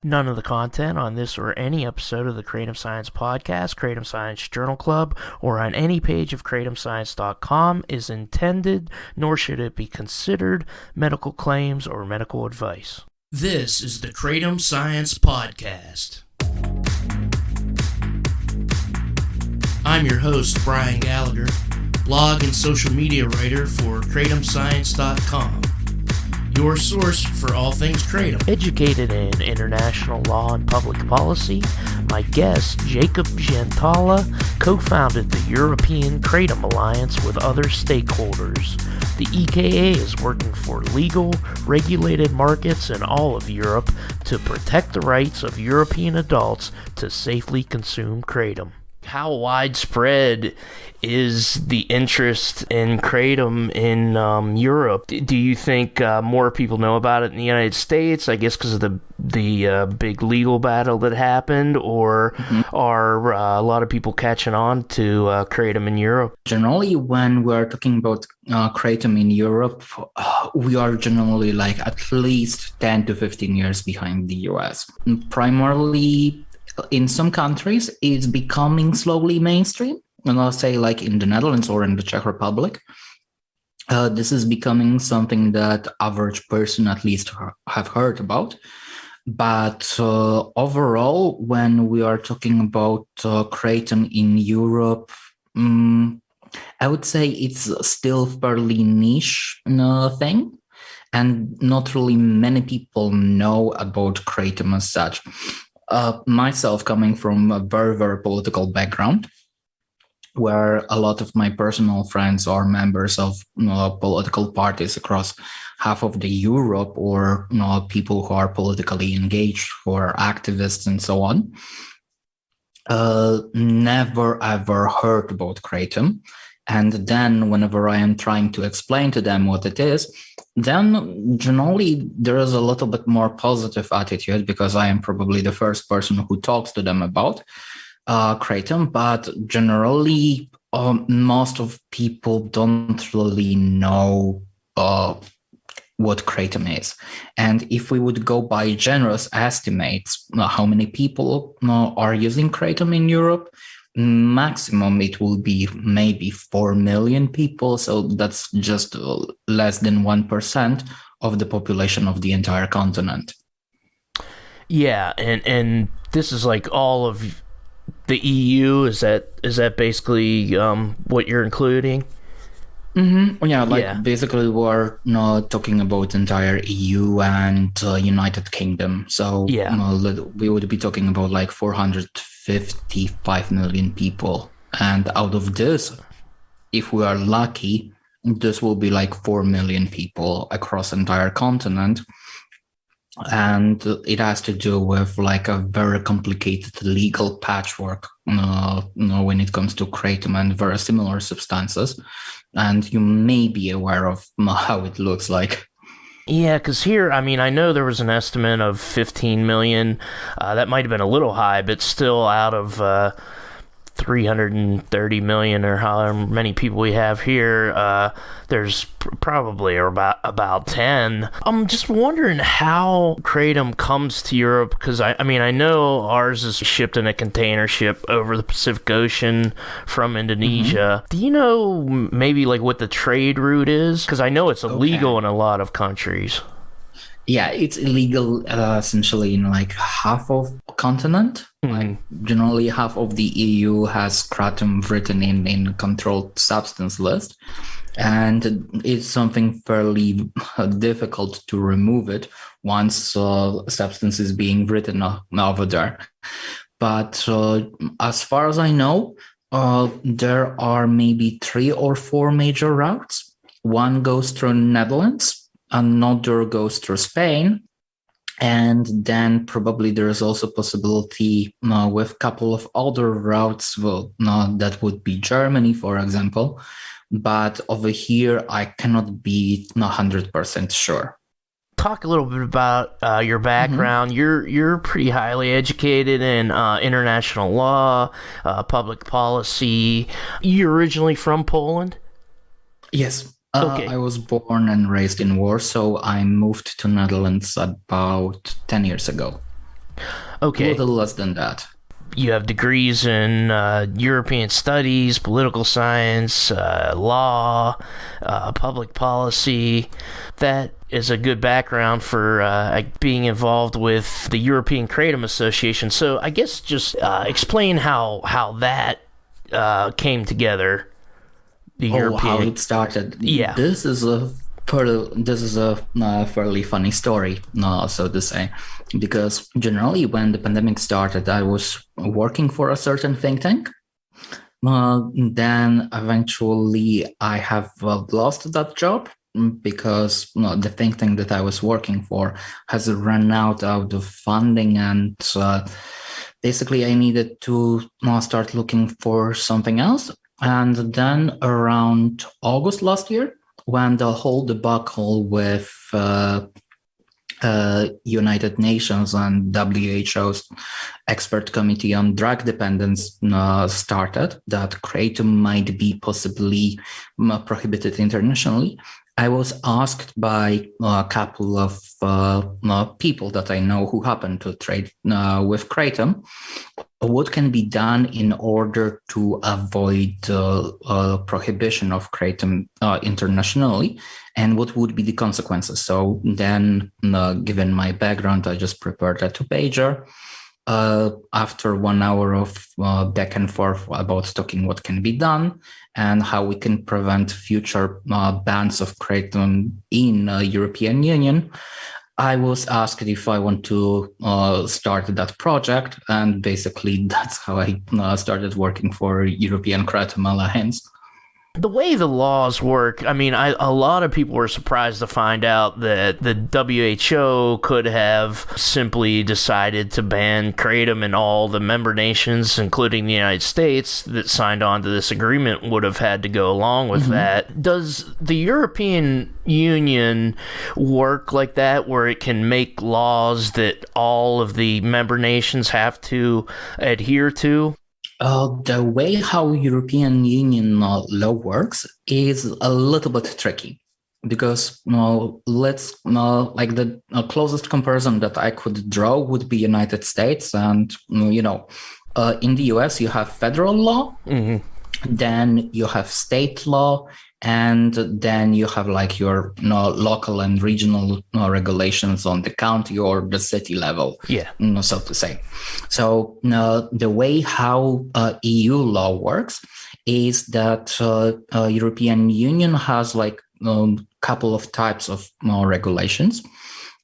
None of the content on this or any episode of the Kratom Science Podcast, Kratom Science Journal Club, or on any page of kratomscience.com is intended, nor should it be considered, medical claims or medical advice. This is the Kratom Science Podcast. I'm your host, Brian Gallagher, blog and social media writer for kratomscience.com. Your source for all things kratom. Educated in international law and public policy, my guest, Jakub Zientala, co-founded the European Kratom Alliance with other stakeholders. The EKA is working for legal, regulated markets in all of Europe to protect the rights of European adults to safely consume kratom. How widespread is the interest in kratom in Europe? Do you think more people know about it in the United States, I guess because of the big legal battle that happened, or are a lot of people catching on to kratom in Europe? Generally, when we're talking about kratom in Europe, we are generally like at least 10 to 15 years behind the US. Primarily, in some countries, it's becoming slowly mainstream. And I'll say like in the Netherlands or in the Czech Republic, this is becoming something that average person at least have heard about. But overall, when we are talking about kratom in Europe, I would say it's still fairly niche thing. And not really many people know about kratom as such. Myself coming from a very, very political background, where a lot of my personal friends are members of political parties across half of the Europe, or people who are politically engaged, who are activists and so on, never ever heard about kratom. And then whenever I am trying to explain to them what it is, then generally there is a little bit more positive attitude, because I am probably the first person who talks to them about kratom. But generally, most of people don't really know what kratom is. And if we would go by generous estimates, how many people are using kratom in Europe, maximum it will be maybe 4 million people. So that's just less than 1% of the population of the entire continent. Yeah, and this is like all of the EU. Is that basically what you're including? Yeah, basically we're not talking about entire EU and United Kingdom. So we would be talking about like 455 million people. And out of this, if we are lucky, this will be like 4 million people across the entire continent. And it has to do with like a very complicated legal patchwork when it comes to kratom and very similar substances. And you may be aware of how it looks like. Yeah, because here, I mean, I know there was an estimate of 15 million. That might have been a little high, but still out of 330 million or however many people we have here, there's probably about 10. I'm just wondering how kratom comes to Europe, because I mean, I know ours is shipped in a container ship over the Pacific Ocean from Indonesia. Do you know maybe like what the trade route is? Because I know it's illegal in a lot of countries. Yeah, it's illegal essentially in like half of continent. Like generally half of the EU has kratom written in controlled substance list, and it's something fairly difficult to remove it once substance is being written over there. But as far as I know, there are maybe 3 or 4 major routes. One goes through Netherlands, another goes through Spain, and then probably there is also possibility with a couple of other routes. Well, that would be Germany, for example. But over here, I cannot be 100% sure. Talk a little bit about your background. You're pretty highly educated in international law, public policy. You're originally from Poland? Yes. Okay. I was born and raised in Warsaw. I moved to Netherlands about 10 years ago. Okay. A little less than that. You have degrees in European studies, political science, law, public policy. That is a good background for being involved with the European Kratom Association. So I guess just explain how that came together. The European... how it started. Yeah. This is a fairly funny story, so to say, because generally when the pandemic started, I was working for a certain think tank. Then eventually I have lost that job because the think tank that I was working for has run out of funding, and basically I needed to start looking for something else. And then around August last year, when the whole debacle with United Nations and WHO's expert committee on drug dependence started, that kratom might be possibly prohibited internationally, I was asked by a couple of people that I know who happen to trade with kratom, what can be done in order to avoid prohibition of kratom internationally, and what would be the consequences. So then, given my background, I just prepared a two-pager. After 1 hour of back and forth about talking what can be done and how we can prevent future bans of kratom in European Union, I was asked if I want to start that project, and basically that's how I started working for European Kratom Alliance. The way the laws work, I mean, a lot of people were surprised to find out that the WHO could have simply decided to ban kratom, and all the member nations, including the United States, that signed on to this agreement would have had to go along with that. Does the European Union work like that, where it can make laws that all of the member nations have to adhere to? The way how European Union law works is a little bit tricky, because let's like the closest comparison that I could draw would be United States, and in the US you have federal law, then you have state law, and then you have like your local and regional regulations on the county or the city level, so to say. So the way how EU law works is that European Union has like a couple of types of regulations,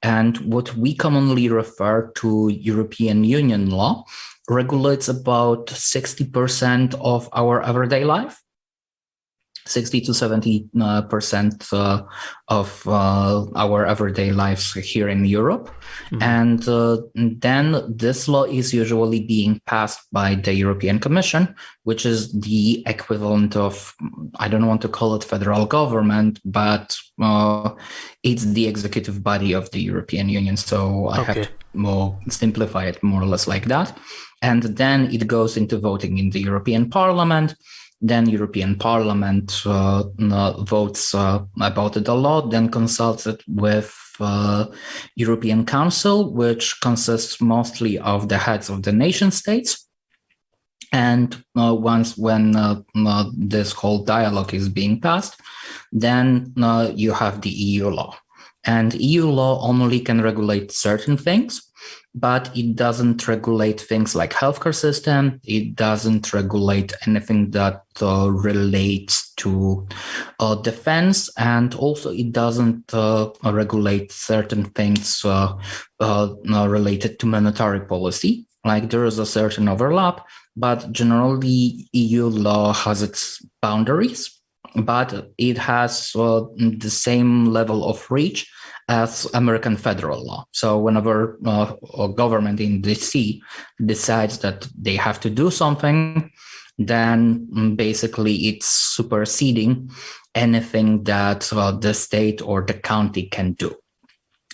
and what we commonly refer to European Union law regulates about 60% of our everyday life. 60 to 70% of our everyday lives here in Europe. And then this law is usually being passed by the European Commission, which is the equivalent of, I don't want to call it federal government, but it's the executive body of the European Union. So I have to simplify it more or less like that. And then it goes into voting in the European Parliament. Then European Parliament votes about the law, then consults it with European Council, which consists mostly of the heads of the nation states. And when this whole dialogue is being passed, then you have the EU law. And EU law only can regulate certain things, but it doesn't regulate things like healthcare system. It doesn't regulate anything that relates to defense, and also it doesn't regulate certain things related to monetary policy. Like there is a certain overlap, but generally EU law has its boundaries, but it has the same level of reach as American federal law. So whenever a government in DC decides that they have to do something, then basically it's superseding anything that the state or the county can do.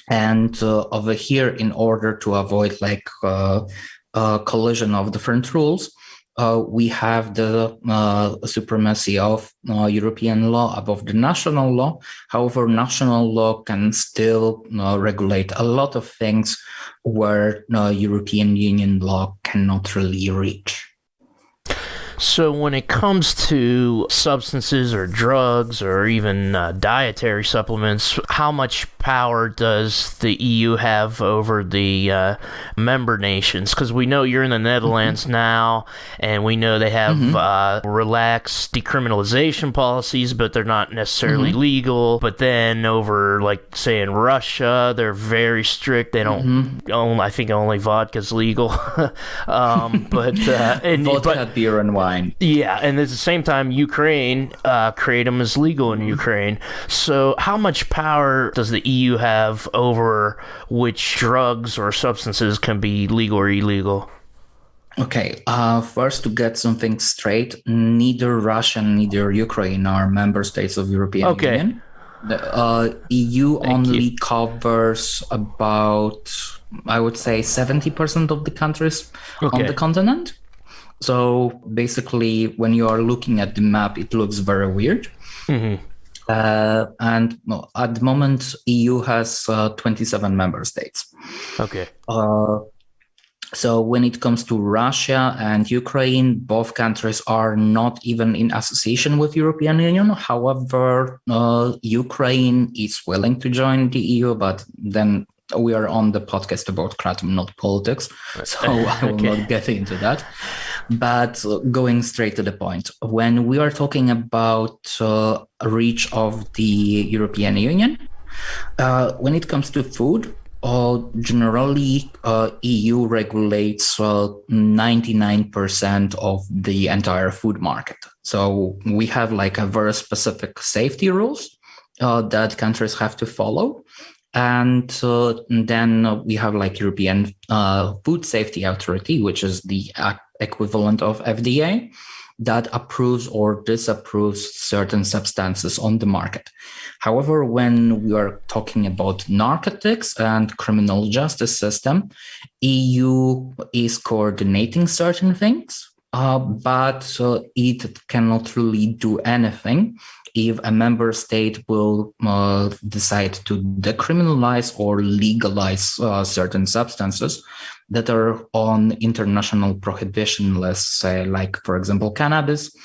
And over here, in order to avoid like collision of different rules, we have the supremacy of European law above the national law. However, national law can still regulate a lot of things where European Union law cannot really reach. So when it comes to substances or drugs or even dietary supplements, how much power does the EU have over the member nations? Because we know you're in the Netherlands now, and we know they have relaxed decriminalization policies, but they're not necessarily legal. But then over, like, say, in Russia, they're very strict. They don't own, I think only vodka's legal. Vodka, beer, and wine. Yeah, and at the same time, Ukraine, kratom is legal in Ukraine. So how much power does the EU have over which drugs or substances can be legal or illegal? Okay, first to get something straight, neither Russia, neither Ukraine are member states of European Union. The EU only covers about, I would say, 70% of the countries on the continent. So basically, when you are looking at the map, it looks very weird. And at the moment, EU has 27 member states. Okay. So when it comes to Russia and Ukraine, both countries are not even in association with European Union. However, Ukraine is willing to join the EU, but then we are on the podcast about kratom, not politics, so I will not get into that. But going straight to the point, when we are talking about reach of the European Union, when it comes to food, generally EU regulates 99% of the entire food market. So we have like a very specific safety rules that countries have to follow. And then we have like European Food Safety Authority, which is the equivalent of FDA, that approves or disapproves certain substances on the market. However, when we are talking about narcotics and criminal justice system, EU is coordinating certain things, but it cannot really do anything if a member state will decide to decriminalize or legalize certain substances that are on international prohibition lists, like, for example, cannabis,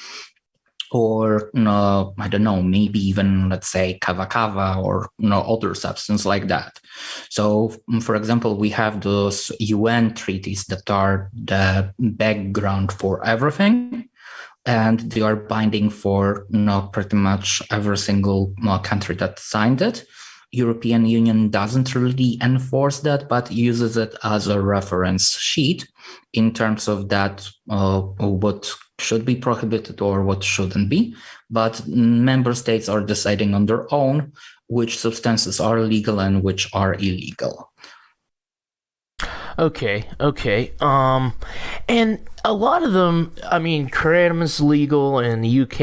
or I don't know, maybe even, let's say, kava or other substance like that. So, for example, we have those UN treaties that are the background for everything, and they are binding for pretty much every single country that signed it. European Union doesn't really enforce that, but uses it as a reference sheet in terms of that what should be prohibited or what shouldn't be. But member states are deciding on their own which substances are legal and which are illegal. Okay. And a lot of them, I mean, kratom is legal in the UK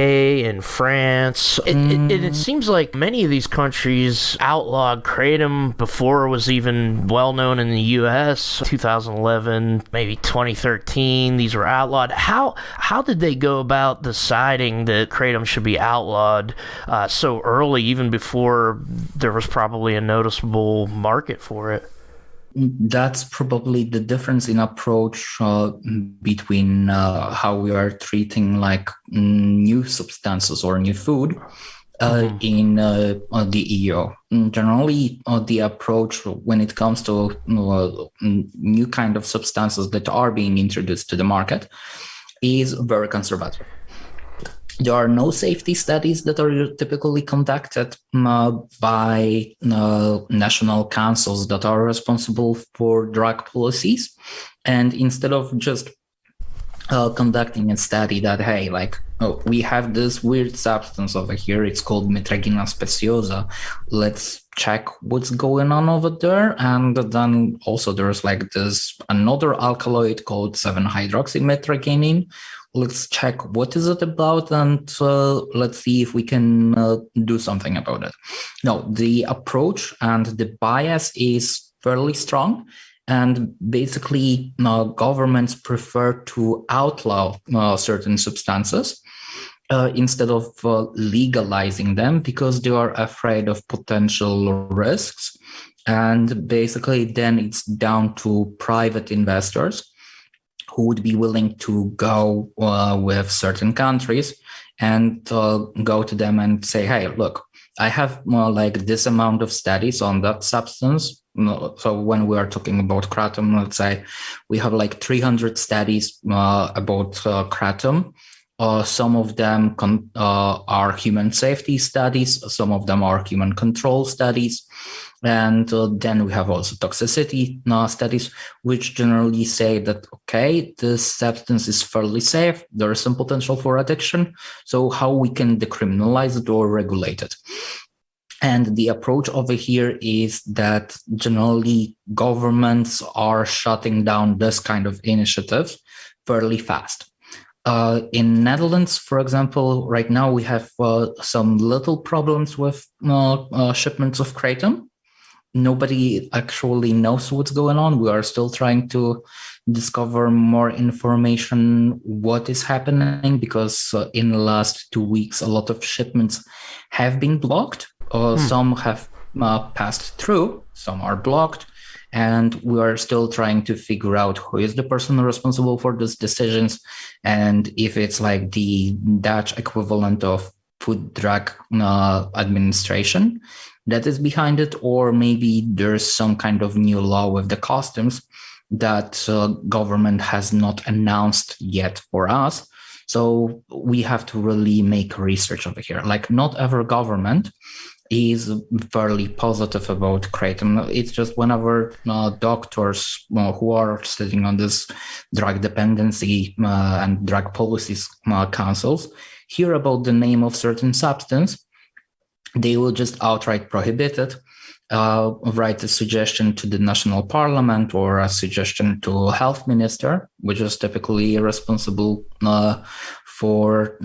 and France. It seems like many of these countries outlawed kratom before it was even well known in the US. 2011, maybe 2013, these were outlawed. How did they go about deciding that kratom should be outlawed so early, even before there was probably a noticeable market for it? That's probably the difference in approach between how we are treating like new substances or new food in the EU. Generally, the approach when it comes to new kind of substances that are being introduced to the market is very conservative. There are no safety studies that are typically conducted by national councils that are responsible for drug policies. And instead of just conducting a study that, hey, we have this weird substance over here, it's called Metragina speciosa, let's check what's going on over there. And then also there's like this another alkaloid called 7-hydroxymetraginin. Let's check what is it about, and let's see if we can do something about it. No, the approach and the bias is fairly strong, And basically, governments prefer to outlaw certain substances instead of legalizing them because they are afraid of potential risks. And basically, then it's down to private investors who would be willing to go with certain countries and go to them and say, hey, look, I have more like this amount of studies on that substance. So when we are talking about kratom, let's say we have like 300 studies about kratom. Some of them are human safety studies. Some of them are human control studies. And then we have also toxicity studies, which generally say that, okay, this substance is fairly safe. There is some potential for addiction. So how we can decriminalize it or regulate it? And the approach over here is that generally governments are shutting down this kind of initiatives fairly fast. In Netherlands, for example, right now we have some little problems with shipments of kratom. Nobody actually knows what's going on. We are still trying to discover more information what is happening because in the last 2 weeks, a lot of shipments have been blocked. Some have passed through, some are blocked. And we are still trying to figure out who is the person responsible for these decisions. And if it's like the Dutch equivalent of Food Drug Administration that is behind it, or maybe there's some kind of new law with the customs that government has not announced yet for us. So we have to really make research over here. Like not every government is fairly positive about kratom. It's just whenever doctors who are sitting on this drug dependency and drug policies councils hear about the name of certain substance, they will just outright prohibit it, write a suggestion to the national parliament or a suggestion to health minister, which is typically responsible for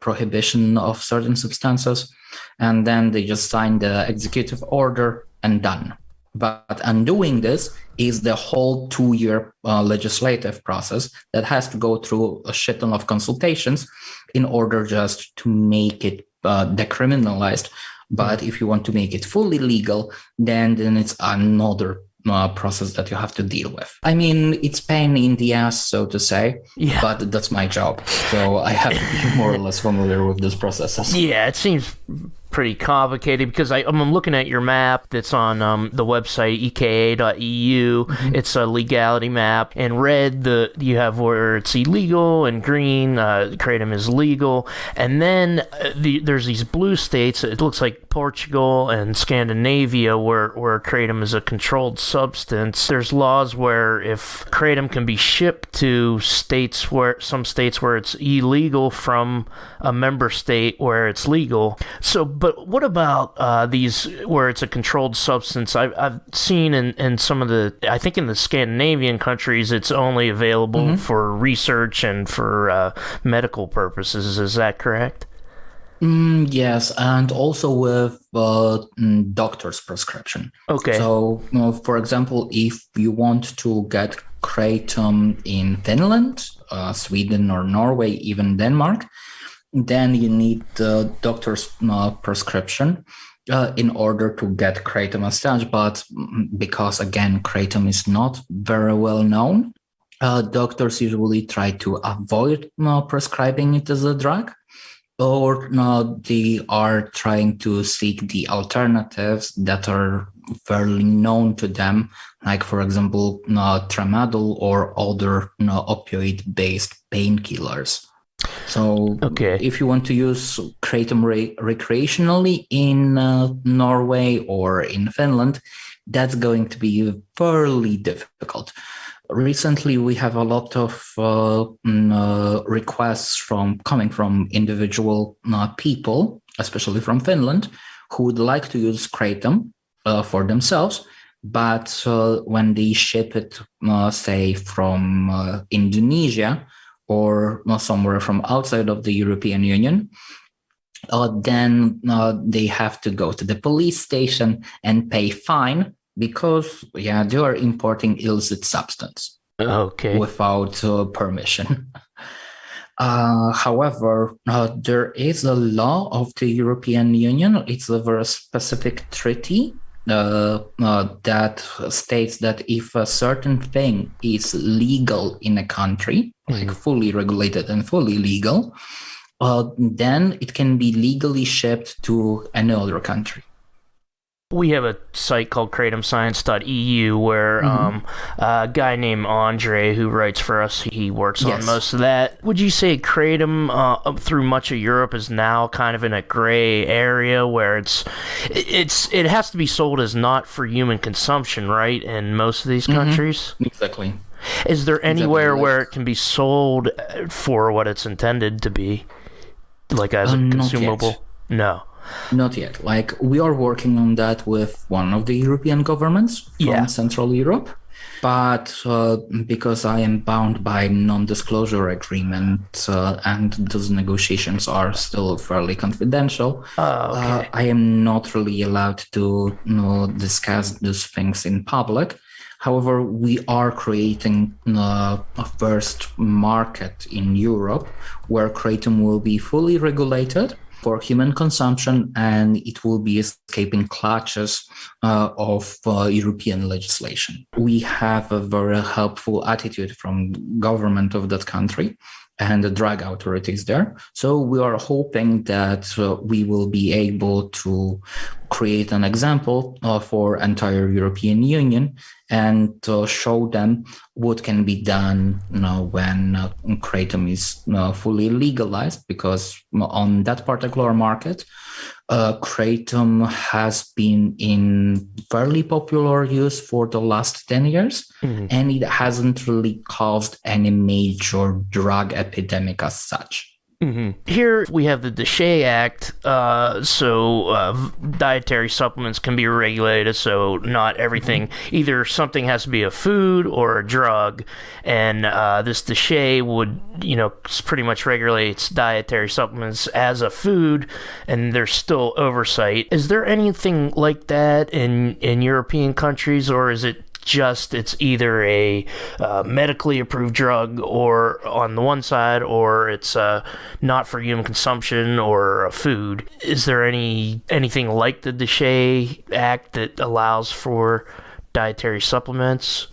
prohibition of certain substances. And then they just sign the executive order and done. But undoing this is the whole 2-year legislative process that has to go through a shit ton of consultations in order just to make it decriminalized. But if you want to make it fully legal, then it's another process that you have to deal with. I mean, it's pain in the ass, so to say, but that's my job. So I have to be more or less familiar with these processes. Yeah, it seems pretty complicated because I'm looking at your map that's on the website eka.eu. It's a legality map. In red, you have where it's illegal, and green, kratom is legal. And then there's these blue states. It looks like Portugal and Scandinavia where kratom is a controlled substance. There's laws where if kratom can be shipped to some states where it's illegal from a member state where it's legal. So, but what about these where it's a controlled substance? I've seen in some of I think in the Scandinavian countries, it's only available for research and for medical purposes. Is that correct? Yes, and also with doctor's prescription. Okay. So, for example, if you want to get kratom in Finland, Sweden, or Norway, even Denmark, then you need the doctor's prescription in order to get kratom as such. But because, again, kratom is not very well known, doctors usually try to avoid prescribing it as a drug, or they are trying to seek the alternatives that are fairly known to them, like, for example, tramadol or other opioid-based painkillers. So if you want to use kratom recreationally in Norway or in Finland, that's going to be fairly difficult. Recently, we have a lot of requests coming from individual people, especially from Finland, who would like to use kratom for themselves. But when they ship it, say, from Indonesia or somewhere from outside of the European Union, then they have to go to the police station and pay fine because they are importing illicit substance without permission. However, there is a law of the European Union. It's a very specific treaty that states that if a certain thing is legal in a country, like fully regulated and fully legal, then it can be legally shipped to any other country. We have a site called kratomscience.eu where a guy named Andre who writes for us, he works on most of that. Would you say kratom through much of Europe is now kind of in a gray area where it has to be sold as not for human consumption, right, in most of these countries? Exactly. Is there anywhere where it can be sold for what it's intended to be, like as a consumable? No. Not yet. Like, we are working on that with one of the European governments from Central Europe. But because I am bound by non-disclosure agreement and those negotiations are still fairly confidential, I am not really allowed to discuss those things in public. However, we are creating a first market in Europe where kratom will be fully regulated for human consumption, and it will be escaping clutches of European legislation. We have a very helpful attitude from the government of that country and the drug authorities there. So we are hoping that we will be able to create an example for entire European Union and show them what can be done when kratom is fully legalized, because on that particular market, kratom has been in fairly popular use for the last 10 years, and it hasn't really caused any major drug epidemic as such. Here we have the DSHEA Act, so dietary supplements can be regulated, so not everything, either something has to be a food or a drug, and this DSHEA would, pretty much regulates dietary supplements as a food, and there's still oversight. Is there anything like that in European countries, or is it just it's either a medically approved drug or on the one side, or it's not for human consumption or a food? Is there anything like the DSHEA Act that allows for dietary supplements?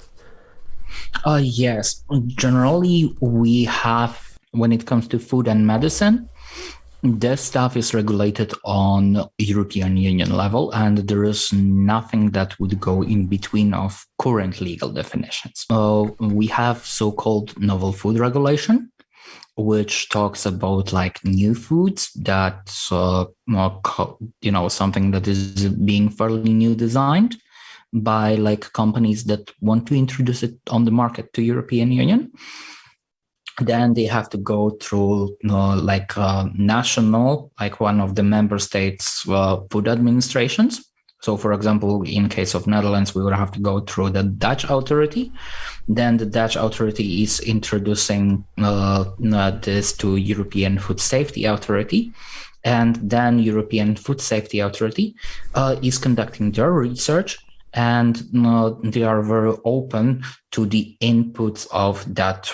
Yes. Generally, we have, when it comes to food and medicine, this stuff is regulated on European Union level, and there is nothing that would go in between of current legal definitions. We have so-called novel food regulation, which talks about like new foods that, something that is being fairly new designed by like companies that want to introduce it on the market to European Union. Then they have to go through national, like one of the member states' food administrations. So, for example, in case of Netherlands, we would have to go through the Dutch authority. Then the Dutch authority is introducing this to European Food Safety Authority. And then European Food Safety Authority is conducting their research, and they are very open to the inputs of that,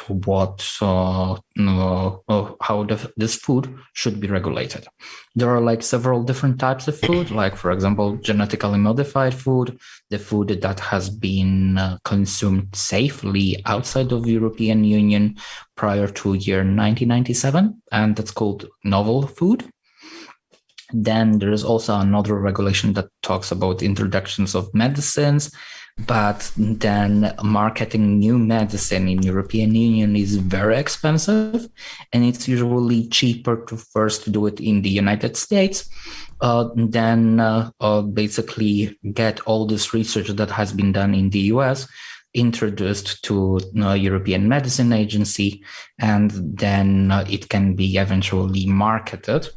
how this food should be regulated. There are like several different types of food, like, for example, genetically modified food, the food that has been consumed safely outside of European Union prior to year 1997, and that's called novel food. Then there is also another regulation that talks about introductions of medicines, but then marketing new medicine in European Union is very expensive, and it's usually cheaper to first do it in the United States, then basically get all this research that has been done in the US introduced to European Medicine Agency, and then it can be eventually marketed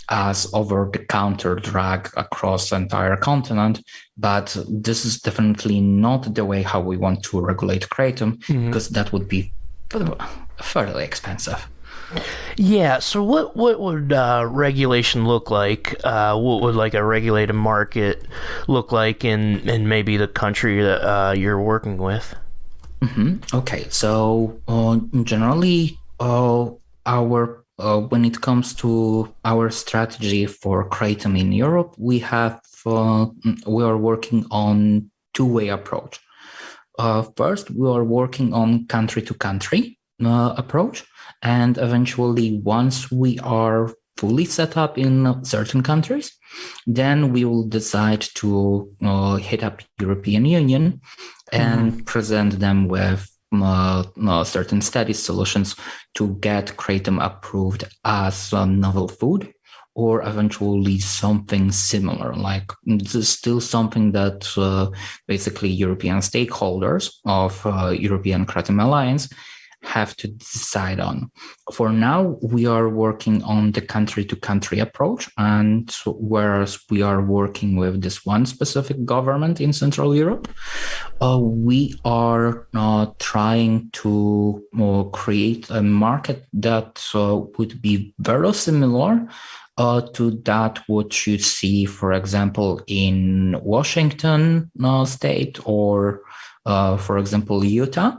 as over-the-counter drug across the entire continent. But this is definitely not the way how we want to regulate kratom, because that would be fairly expensive. Yeah, so what would regulation look like? What would like a regulated market look like in maybe the country that you're working with? Okay, so generally, our when it comes to our strategy for Kratom in Europe, we are working on two-way approach. First, we are working on country-to-country approach, and eventually, once we are fully set up in certain countries, then we will decide to hit up European Union and present them with certain study solutions to get Kratom approved as a novel food, or eventually something similar. Like this is still something that basically European stakeholders of European Kratom Alliance have to decide on. For now, we are working on the country-to-country approach, and whereas we are working with this one specific government in Central Europe, we are trying to create a market that would be very similar to that what you see, for example, in Washington state or, for example, Utah,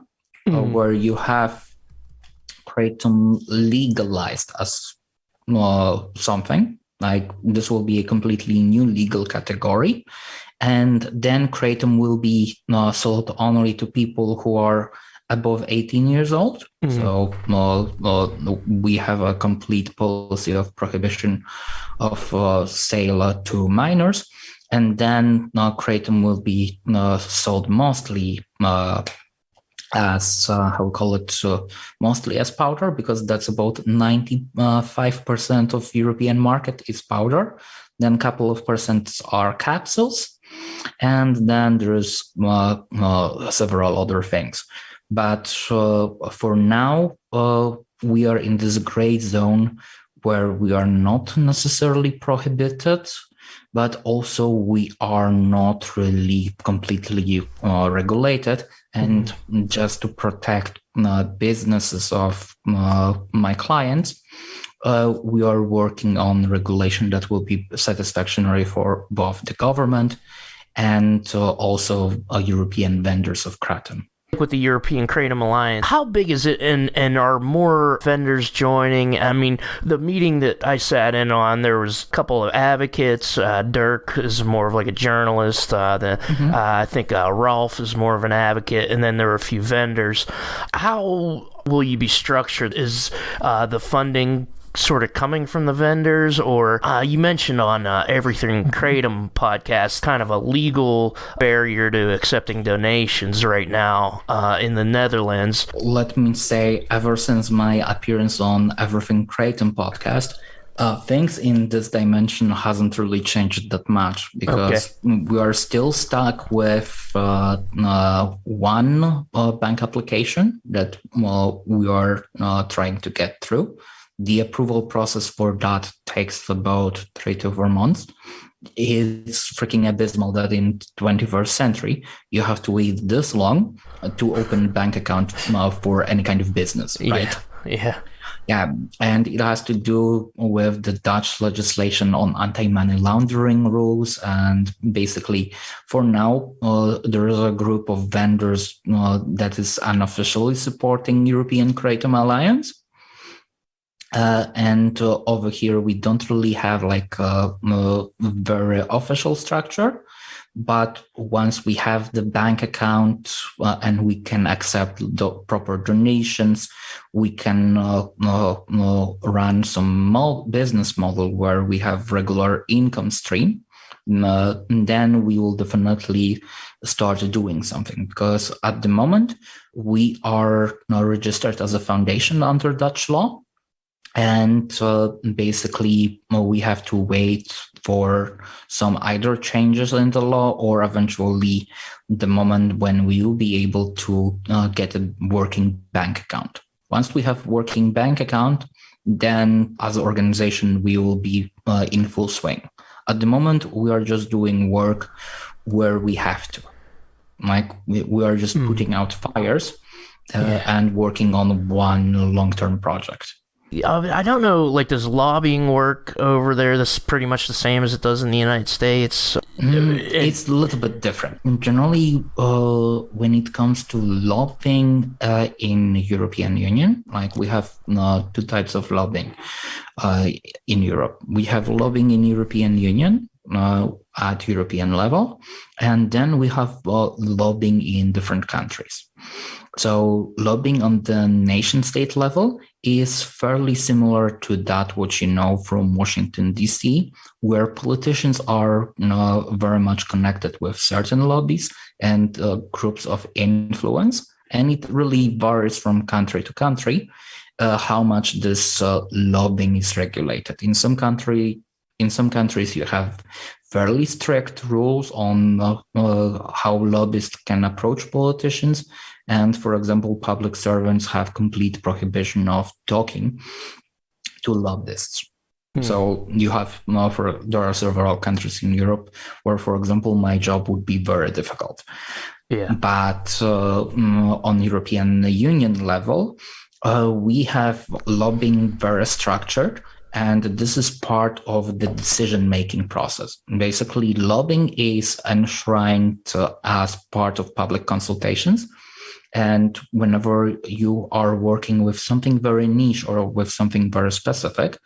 where you have Kratom legalized as something. Like this will be a completely new legal category. And then Kratom will be sold only to people who are above 18 years old. So we have a complete policy of prohibition of sale to minors. And then Kratom will be sold mostly as how we call it, mostly as powder, because that's about 95% of European market is powder. Then a couple of percent are capsules, and then there's several other things. But for now, we are in this gray zone where we are not necessarily prohibited, but also we are not really completely regulated. And just to protect businesses of my clients, we are working on regulation that will be satisfactory for both the government and also European vendors of Kratom. With the European Kratom Alliance, how big is it, and are more vendors joining? I mean, the meeting that I sat in on, there was a couple of advocates. Dirk is more of like a journalist. I think Rolf is more of an advocate, and then there were a few vendors. How will you be structured? Is the funding sort of coming from the vendors, or you mentioned on Everything Kratom podcast kind of a legal barrier to accepting donations right now in the Netherlands? Let me say, ever since my appearance on Everything Kratom podcast, things in this dimension hasn't really changed that much, because we are still stuck with one bank application that we are trying to get through. The approval process for that takes about 3 to 4 months. It's freaking abysmal that in 21st century, you have to wait this long to open a bank account for any kind of business, right? Yeah, and it has to do with the Dutch legislation on anti-money laundering rules. And basically, for now, there is a group of vendors that is unofficially supporting European Kratom Alliance. And over here, we don't really have like a very official structure. But once we have the bank account and we can accept the proper donations, we can run some business model where we have regular income stream. Then we will definitely start doing something, because at the moment we are registered as a foundation under Dutch law. And basically, we have to wait for some either changes in the law or eventually the moment when we will be able to get a working bank account. Once we have working bank account, then as an organization, we will be in full swing. At the moment, we are just doing work where we have to. Like we are just putting out fires and working on one long-term project. I don't know, like, does lobbying work over there? That's pretty much the same as it does in the United States. It's a little bit different. Generally, when it comes to lobbying in European Union, like we have two types of lobbying in Europe. We have lobbying in European Union at European level, and then we have lobbying in different countries. So lobbying on the nation state level is fairly similar to that what you know from Washington, D.C., where politicians are very much connected with certain lobbies and groups of influence. And it really varies from country to country how much this lobbying is regulated. In some countries, you have fairly strict rules on how lobbyists can approach politicians. And for example, public servants have complete prohibition of talking to lobbyists. So you have there are several countries in Europe where, for example, my job would be very difficult. Yeah. But on European Union level, we have lobbying very structured. And this is part of the decision-making process. Basically, lobbying is enshrined as part of public consultations. And whenever you are working with something very niche or with something very specific,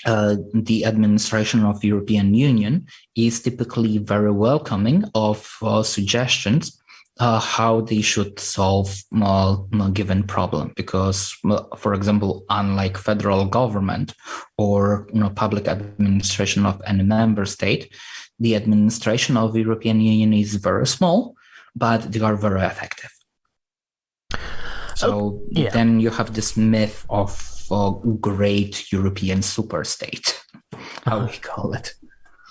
the administration of European Union is typically very welcoming of suggestions how they should solve a given problem. Because, for example, unlike federal government or public administration of any member state, the administration of the European Union is very small, but they are very effective. So then you have this myth of a great European superstate, how we call it.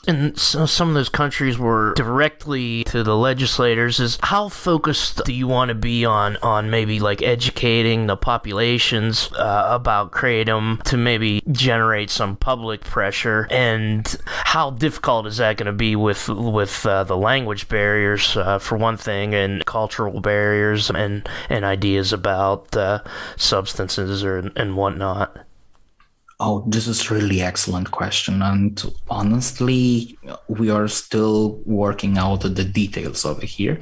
And so some of those countries were directly to the legislators. Is how focused do you want to be on maybe like educating the populations about Kratom to maybe generate some public pressure? And how difficult is that going to be with the language barriers for one thing, and cultural barriers and ideas about substances and whatnot? Oh, this is really excellent question. And honestly, we are still working out the details over here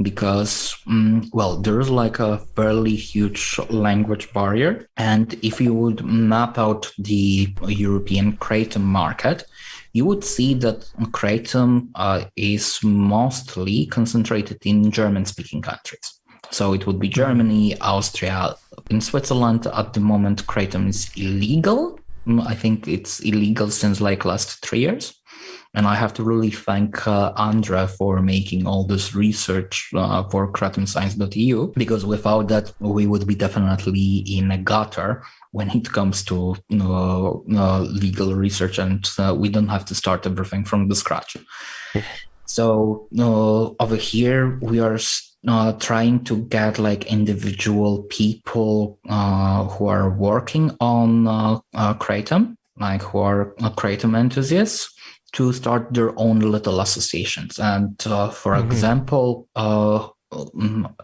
because, there is like a fairly huge language barrier. And if you would map out the European Kratom market, you would see that Kratom is mostly concentrated in German-speaking countries. So it would be Germany, Austria. In Switzerland, at the moment, Kratom is illegal. I think it's illegal since like last 3 years. And I have to really thank Andra for making all this research for kratomscience.eu, because without that, we would be definitely in a gutter when it comes to legal research, and we don't have to start everything from the scratch. So over here, we are trying to get like individual people who are working on Kratom, like who are Kratom enthusiasts, to start their own little associations. And for example,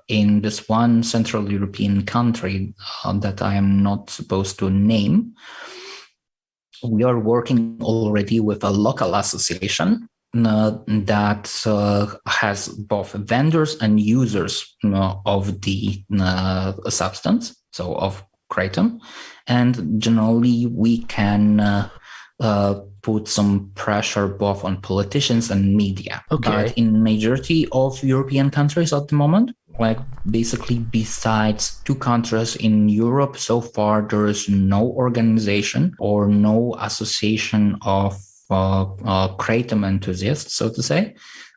in this one Central European country that I am not supposed to name, we are working already with a local association that has both vendors and users of the substance, so of Kratom. And generally, we can put some pressure both on politicians and media. Okay. But in majority of European countries at the moment, like basically besides 2 countries in Europe, so far there is no organization or no association of Kratom enthusiasts, so to say,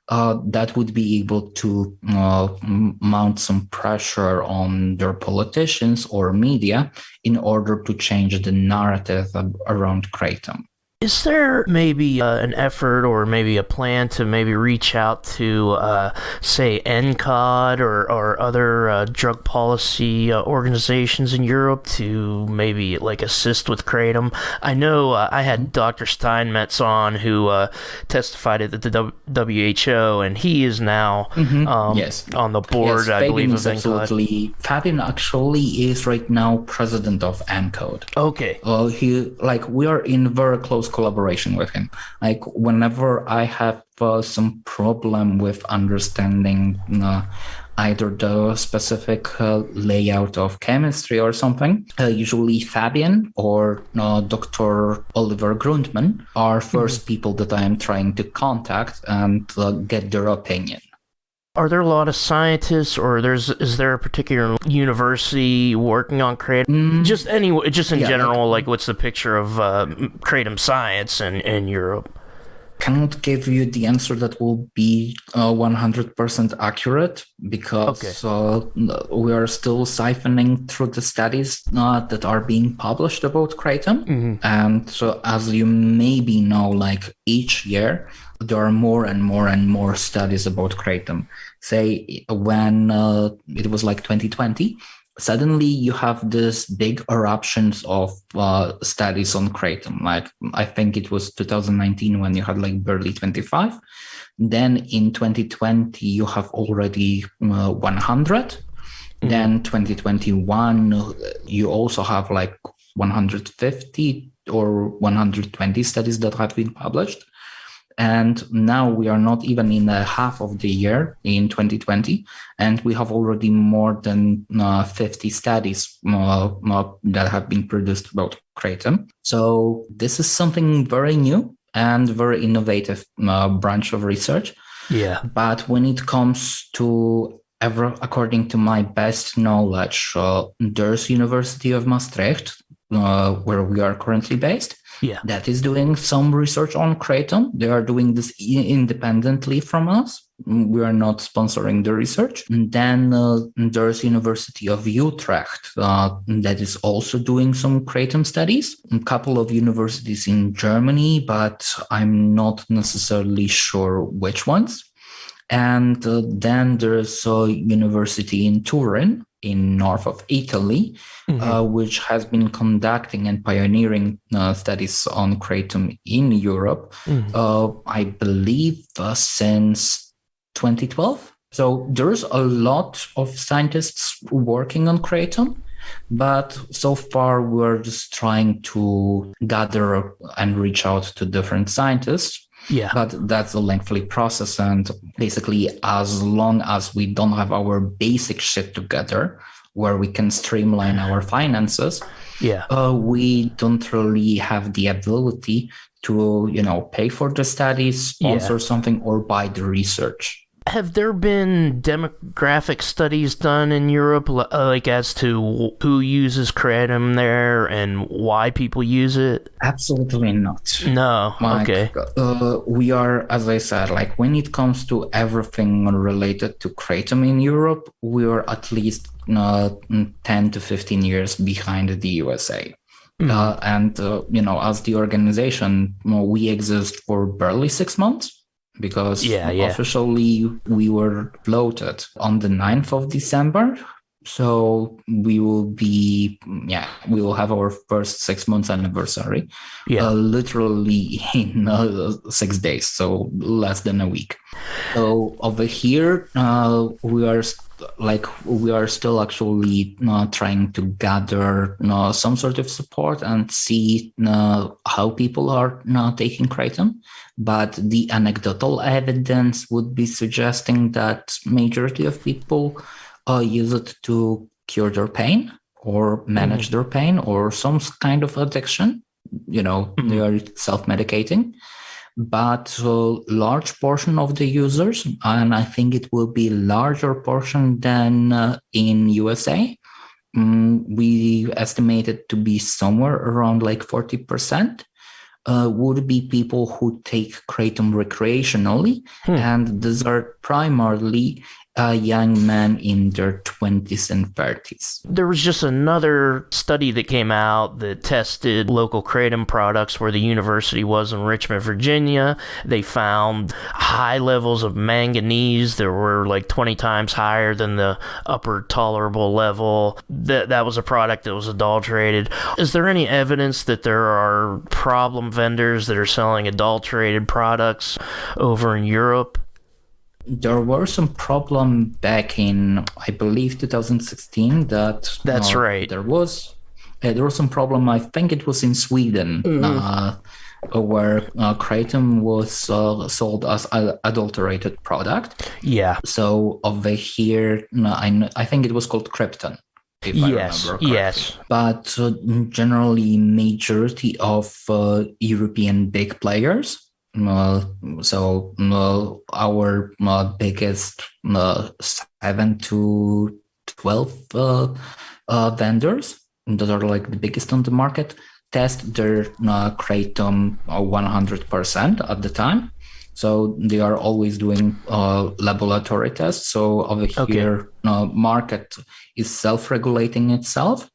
that would be able to mount some pressure on their politicians or media in order to change the narrative around Kratom. Is there maybe an effort or maybe a plan to maybe reach out to, say, Encode or other drug policy organizations in Europe to maybe like assist with Kratom? I know I had Dr. Steinmetz on who testified at the WHO, and he is now Yes. on the board, I believe, of Encode. Fabian actually is right now president of Encode. Okay. We are in very close collaboration with him. Like whenever I have some problem with understanding either the specific layout of chemistry or something, usually Fabian or Dr. Oliver Grundmann are first people that I am trying to contact and get their opinion. Are there a lot of scientists, or is there a particular university working on kratom? Just in general, like what's the picture of kratom science in Europe? Cannot give you the answer that will be 100% accurate because we are still siphoning through the studies that are being published about kratom. And so, as you maybe know, like each year there are more and more and more studies about kratom. Say when it was like 2020, suddenly you have this big eruptions of studies on kratom. Like I think it was 2019 when you had like barely 25. Then in 2020 you have already 100. Then 2021 you also have like 150 or 120 studies that have been published. And now we are not even in a half of the year in 2020, and we have already more than 50 studies that have been produced about kratom. So this is something very new and very innovative branch of research. Yeah. But when it comes to according to my best knowledge, there's University of Maastricht, where we are currently based. Yeah. That is doing some research on kratom. They are doing this independently from us. We are not sponsoring the research. And then there's University of Utrecht that is also doing some kratom studies. A couple of universities in Germany, but I'm not necessarily sure which ones. And then there's a university in Turin, in north of Italy, which has been conducting and pioneering studies on kratom in Europe, I believe since 2012. So there's a lot of scientists working on kratom, but so far we're just trying to gather and reach out to different scientists. Yeah. But that's a lengthy process. And basically, as long as we don't have our basic shit together, where we can streamline our finances, we don't really have the ability to, pay for the studies, sponsor something, or buy the research. Have there been demographic studies done in Europe, like as to who uses kratom there and why people use it? Absolutely not. No. Okay. We are, as I said, like when it comes to everything related to kratom in Europe, we are at least 10 to 15 years behind the USA. And as the organization, we exist for barely 6 months. Because officially we were floated on the 9th of December. So we will have our first 6 months anniversary, literally in 6 days, so less than a week. So over here, we are still actually trying to gather some sort of support and see how people are taking kratom. But the anecdotal evidence would be suggesting that majority of people use it to cure their pain or manage their pain or some kind of addiction. They are self-medicating. But a large portion of the users, and I think it will be larger portion than in USA, we estimate it to be somewhere around like 40%. Would be people who take kratom recreationally, and these are primarily young men in their 20s and 30s. There was just another study that came out that tested local kratom products where the university was in Richmond, Virginia. They found high levels of manganese that were like 20 times higher than the upper tolerable level. That was a product that was adulterated. Is there any evidence that there are problem vendors that are selling adulterated products over in Europe? There were some problem back in, I believe, 2016. That's right. There was some problem. I think it was in Sweden, where kratom was sold as an adulterated product. Yeah. So over here, I think it was called Krypton, if I remember correctly. Yes. But generally, majority of European big players. Our biggest 7 to 12 vendors that are like the biggest on the market test their kratom 100% at the time. So they are always doing laboratory tests. So over here, market is self-regulating itself.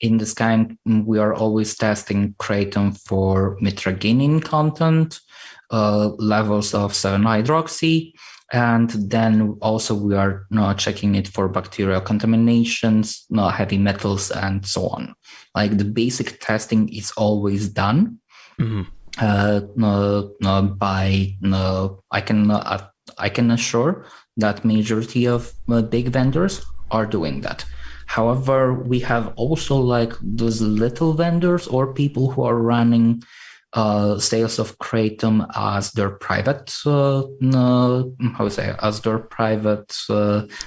In this kind, we are always testing kratom for mitragynine content, levels of 7-hydroxy, and then also we are checking it for bacterial contaminations, heavy metals, and so on. Like the basic testing is always done I can assure that majority of big vendors are doing that. However, we have also like those little vendors or people who are running sales of kratom as their private,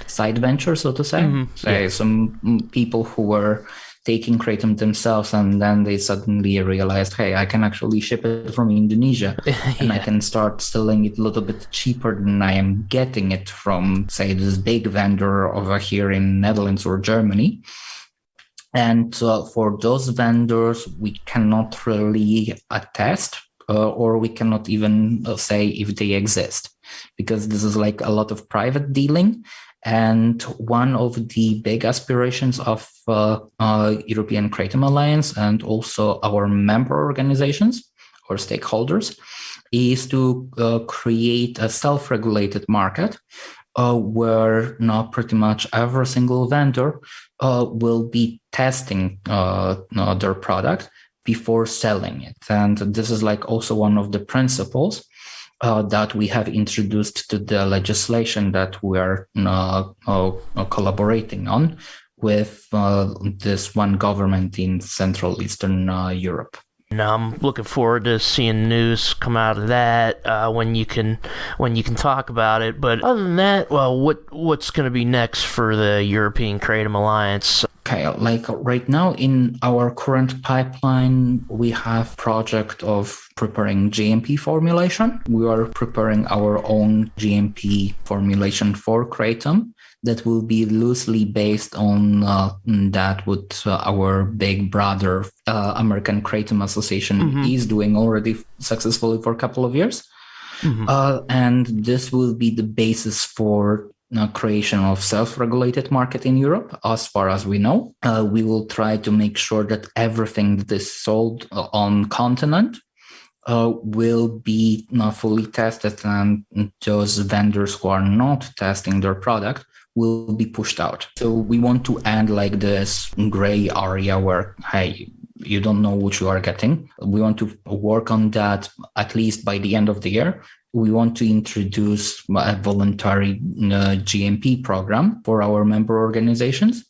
side venture, so to say. Some people who were taking kratom themselves, and then they suddenly realized, hey, I can actually ship it from Indonesia, and I can start selling it a little bit cheaper than I am getting it from, say, this big vendor over here in Netherlands or Germany. And for those vendors, we cannot really attest or we cannot even say if they exist, because this is like a lot of private dealing. And one of the big aspirations of European Kratom Alliance and also our member organizations or stakeholders is to create a self-regulated market where not pretty much every single vendor will be testing their product before selling it. And this is like also one of the principles that we have introduced to the legislation that we are collaborating on with this one government in Central Eastern Europe. And I'm looking forward to seeing news come out of that when you can talk about it. But other than that, well, what's going to be next for the European Kratom Alliance? Okay, like right now in our current pipeline, we have project of preparing GMP formulation. We are preparing our own GMP formulation for kratom that will be loosely based on that what our big brother American Kratom Association is doing already successfully for a couple of years. And this will be the basis for creation of self-regulated market in Europe. As far as we know, we will try to make sure that everything that is sold on continent will be fully tested, and those vendors who are not testing their product will be pushed out. So we want to end like this gray area where, hey, you don't know what you are getting. We want to work on that at least by the end of the year. We want to introduce a voluntary GMP program for our member organizations.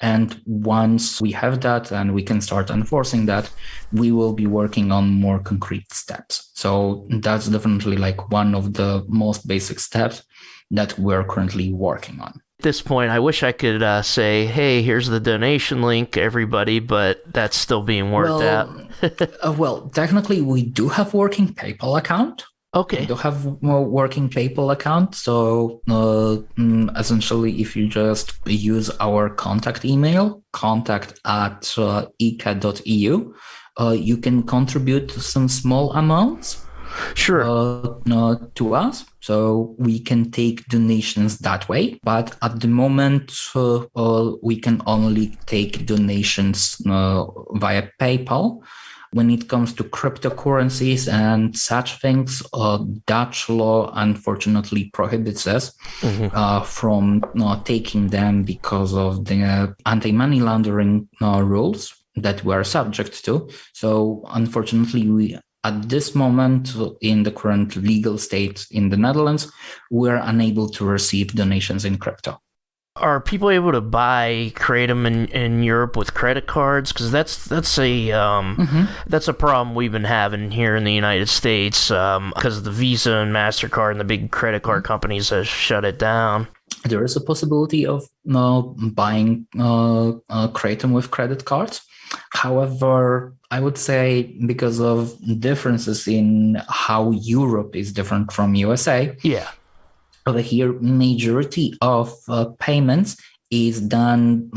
And once we have that and we can start enforcing that, we will be working on more concrete steps. So that's definitely like one of the most basic steps that we're currently working on. At this point, I wish I could say, hey, here's the donation link, everybody, but that's still being worked out. Well, technically, we do have working PayPal account. Okay. We do have a working PayPal account. So essentially, if you just use our contact email, contact@eka.eu, you can contribute some small amounts. Sure. To us. So we can take donations that way. But at the moment, we can only take donations via PayPal. When it comes to cryptocurrencies and such things, Dutch law unfortunately prohibits us from taking them because of the anti-money laundering rules that we are subject to. So unfortunately, at this moment, in the current legal state in the Netherlands, we're unable to receive donations in crypto. Are people able to buy Kratom in Europe with credit cards? Because that's a problem we've been having here in the United States because the Visa and MasterCard and the big credit card companies have shut it down. There is a possibility of buying Kratom with credit cards. However, I would say because of differences in how Europe is different from USA. Yeah. Over here, majority of payments is done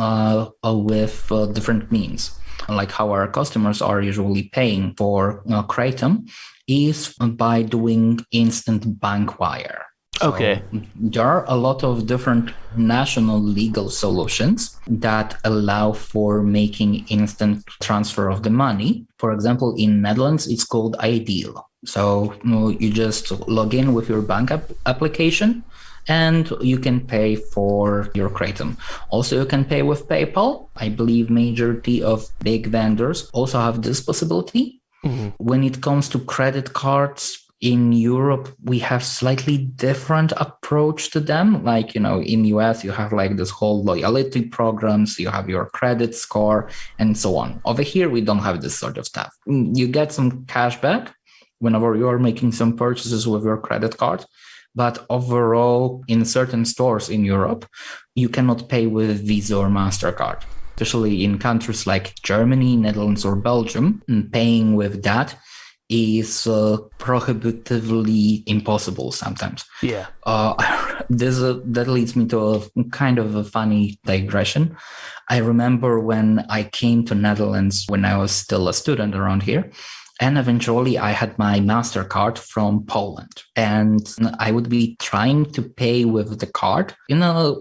with different means. Like how our customers are usually paying for Kratom is by doing instant bank wire. Okay. So there are a lot of different national legal solutions that allow for making instant transfer of the money. For example, in Netherlands, it's called Ideal. So you just log in with your bank application and you can pay for your Kratom. Also, you can pay with PayPal. I believe majority of big vendors also have this possibility. Mm-hmm. When it comes to credit cards, in Europe, we have slightly different approach to them. Like, in US, you have like this whole loyalty programs, you have your credit score and so on. Over here, we don't have this sort of stuff. You get some cash back whenever you are making some purchases with your credit card. But overall, in certain stores in Europe, you cannot pay with Visa or MasterCard. Especially in countries like Germany, Netherlands, or Belgium, paying with that is prohibitively impossible sometimes. Yeah. That leads me to a kind of a funny digression. I remember when I came to Netherlands when I was still a student around here, and eventually I had my MasterCard from Poland. And I would be trying to pay with the card in a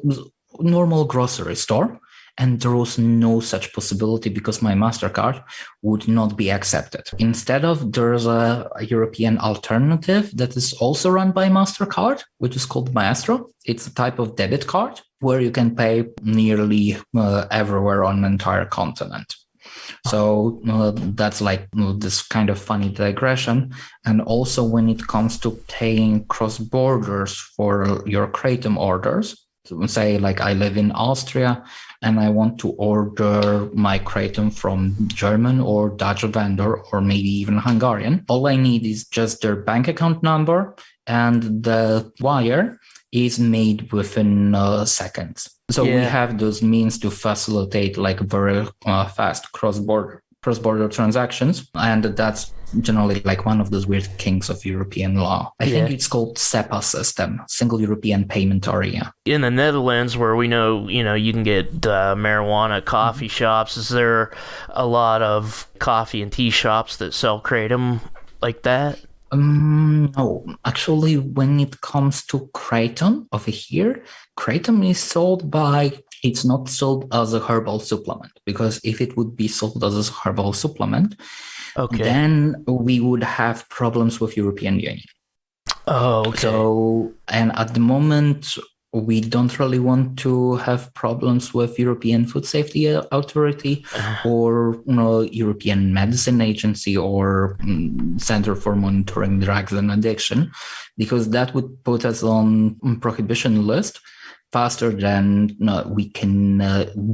normal grocery store. And there was no such possibility because my MasterCard would not be accepted. Instead of, there's a European alternative that is also run by MasterCard, which is called Maestro. It's a type of debit card where you can pay nearly everywhere on the entire continent. So that's like this kind of funny digression. And also when it comes to paying cross borders for your Kratom orders, say like I live in Austria and I want to order my Kratom from German or Dutch vendor or maybe even Hungarian. All I need is just their bank account number and the wire is made within seconds. So we have those means to facilitate like very fast cross-border transactions. And that's generally like one of those weird kinks of European law. I think it's called SEPA system, Single European Payment Area. In the Netherlands, where we know, you can get marijuana coffee shops, is there a lot of coffee and tea shops that sell Kratom like that? No, actually, when it comes to Kratom over here, Kratom is sold it's not sold as a herbal supplement, because if it would be sold as a herbal supplement, then we would have problems with European Union. Oh, okay. So, and at the moment, we don't really want to have problems with European Food Safety Authority or European Medicine Agency or Center for Monitoring Drugs and Addiction, because that would put us on prohibition list faster than we can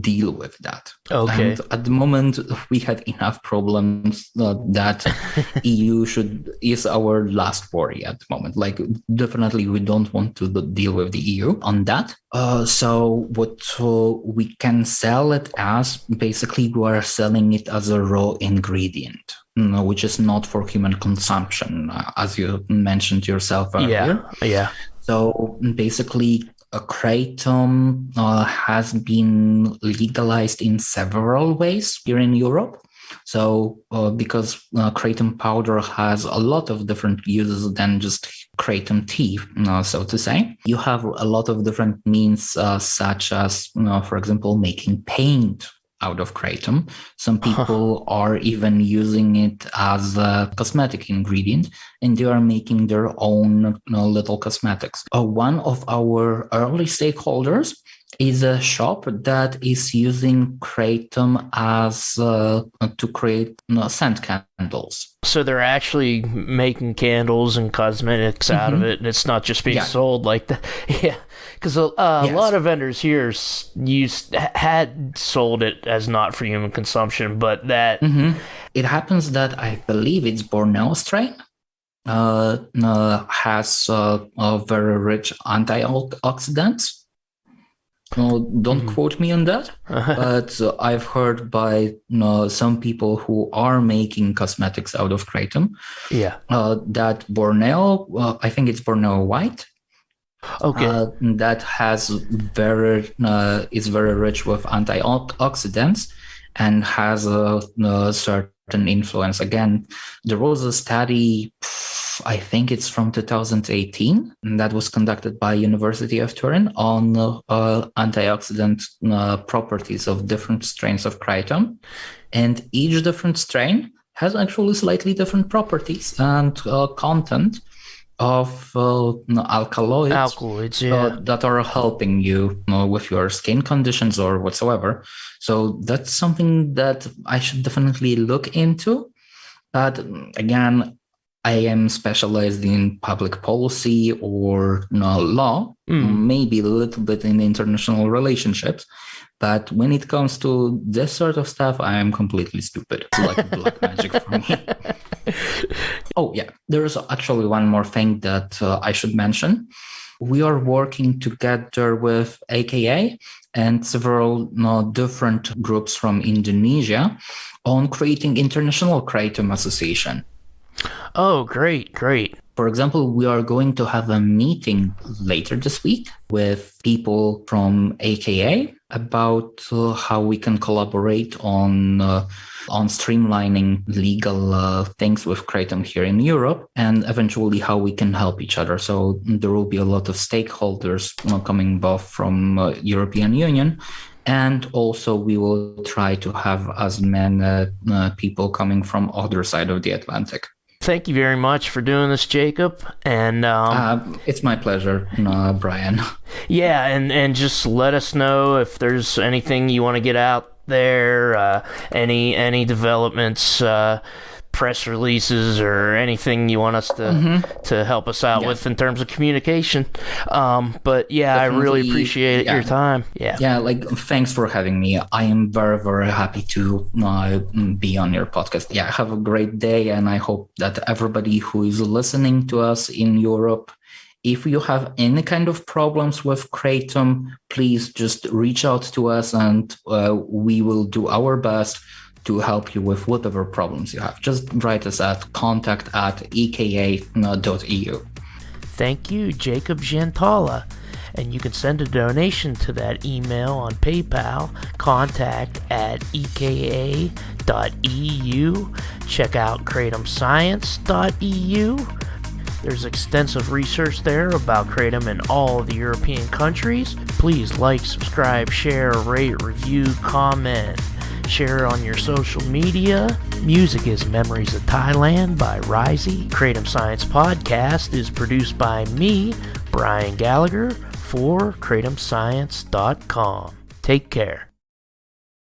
deal with that. Okay. And at the moment, we have enough problems that EU is our last worry at the moment. Like, definitely, we don't want to deal with the EU on that. So what we can sell it as, basically, we are selling it as a raw ingredient, which is not for human consumption, as you mentioned yourself earlier. Yeah. So basically, Kratom has been legalized in several ways here in Europe. So because kratom powder has a lot of different uses than just kratom tea, so to say, you have a lot of different means, such as, for example, making paint out of kratom. Some people are even using it as a cosmetic ingredient, and they are making their own little cosmetics. One of our early stakeholders is a shop that is using kratom as to create scent candles. So they're actually making candles and cosmetics out of it, and it's not just being sold like that. Yeah, because a lot of vendors here had sold it as not for human consumption, but that it happens that I believe it's Borneo strain. Has a very rich antioxidants. Don't quote me on that, but I've heard by some people who are making cosmetics out of kratom, that Borneo, I think it's Borneo White, that has is very rich with antioxidants and has a certain influence. Again, there was a study, I think it's from 2018, that was conducted by University of Turin on antioxidant properties of different strains of kratom. And each different strain has actually slightly different properties and content of alkaloids that are helping you with your skin conditions or whatsoever. So that's something that I should definitely look into. But again, I am specialized in public policy or law, maybe a little bit in international relationships. But when it comes to this sort of stuff, I am completely stupid. It's like black magic for me. Oh, yeah. There's actually one more thing that I should mention. We are working together with AKA and several different groups from Indonesia on creating International Kratom Association. Oh, great. For example, we are going to have a meeting later this week with people from AKA about how we can collaborate on streamlining legal things with kratom here in Europe, and eventually how we can help each other. So there will be a lot of stakeholders coming both from European Union, and also we will try to have as many people coming from other side of the Atlantic. Thank you very much for doing this, Jacob. And it's my pleasure, Brian. Yeah, and just let us know if there's anything you want to get out there, any developments, press releases, or anything you want us to help us out with in terms of communication. But yeah, definitely, I really appreciate your time. Yeah, like, thanks for having me. I am very, very happy to be on your podcast. Yeah, have a great day, and I hope that everybody who is listening to us in Europe, if you have any kind of problems with kratom, please just reach out to us, and we will do our best to help you with whatever problems you have. Just write us at contact@eka.eu. Thank you, Jakub Zientala. And you can send a donation to that email on PayPal, contact@eka.eu. Check out kratomscience.eu. There's extensive research there about kratom in all of the European countries. Please like, subscribe, share, rate, review, comment. Share on your social media. Music is Memories of Thailand by Risey. Kratom Science Podcast is produced by me, Brian Gallagher, for kratomscience.com. Take care.